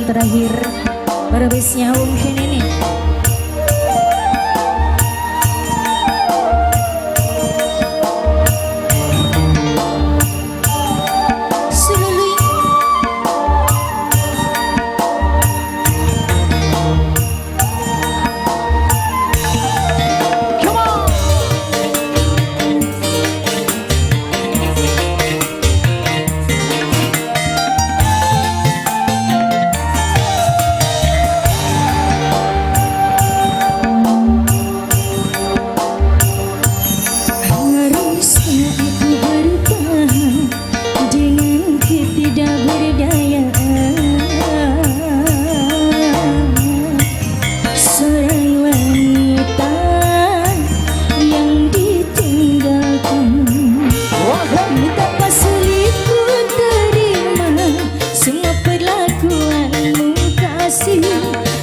terakhir berbisnya mungkin ini.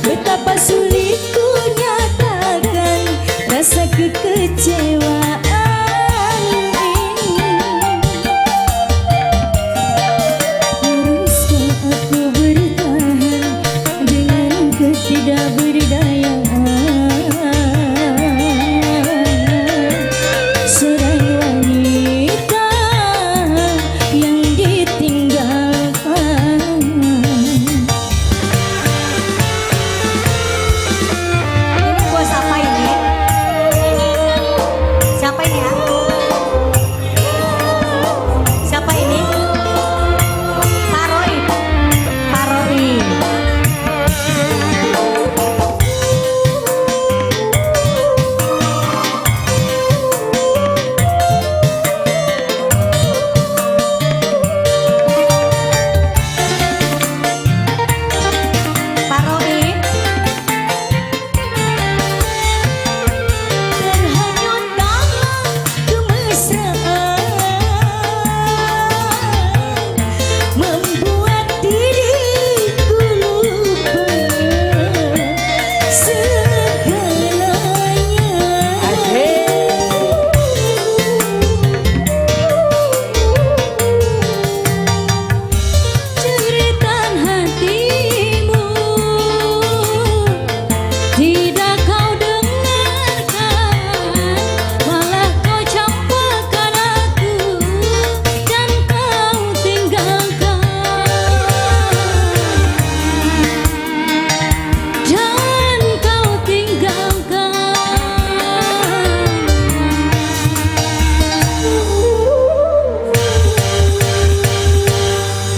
Betapa sulit ku nyatakan rasa kekecewaan ini. Haruskah aku bertahan dengan ketidakberdayaan seorang wanita yang ditinggalkan?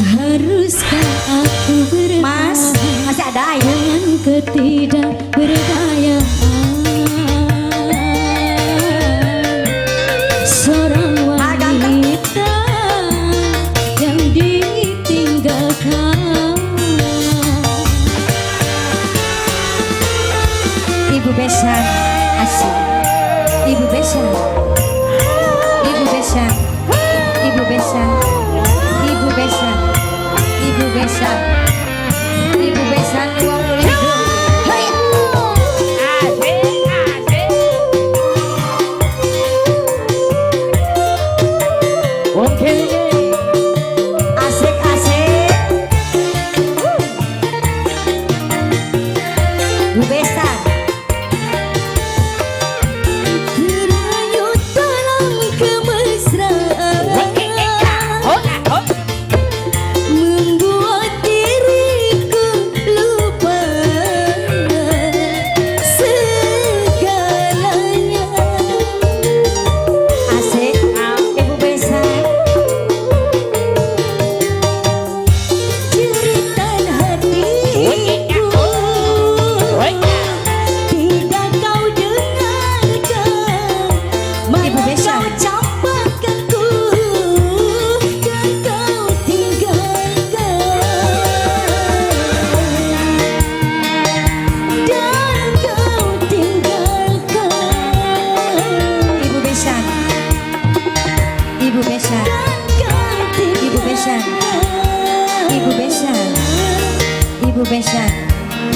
Haruskah aku bertahan? Mas, masih ada ya? Dengan ketidakberdayaan seorang wanita yang ditinggalkan. Ibu Besan asik. Ibu Besan, Ibu Besan, Ibu Besan, Ibu Besan, Ibu Besan, Ibu Besan wong ligo. Asik-asik. Ibu Besan. Dirayut dalam kemesraan membuat diriku lupa segalanya. Asik, Ibu Besan. Jeritan hatiku tidak kau dengarkan, malah kau campakkanku dan kau tinggalkan, dan kau tinggalkan. Ibu Besan, Ibu Besan, Ibu Besan, Ibu Besan, Ibu Besan,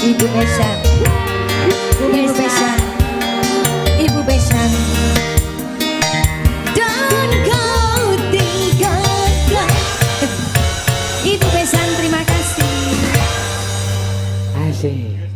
Ibu Besan, Ibu Besan, Ibu Besan, dan kau tinggalkan. Ibu Besan, terima kasih. kasih.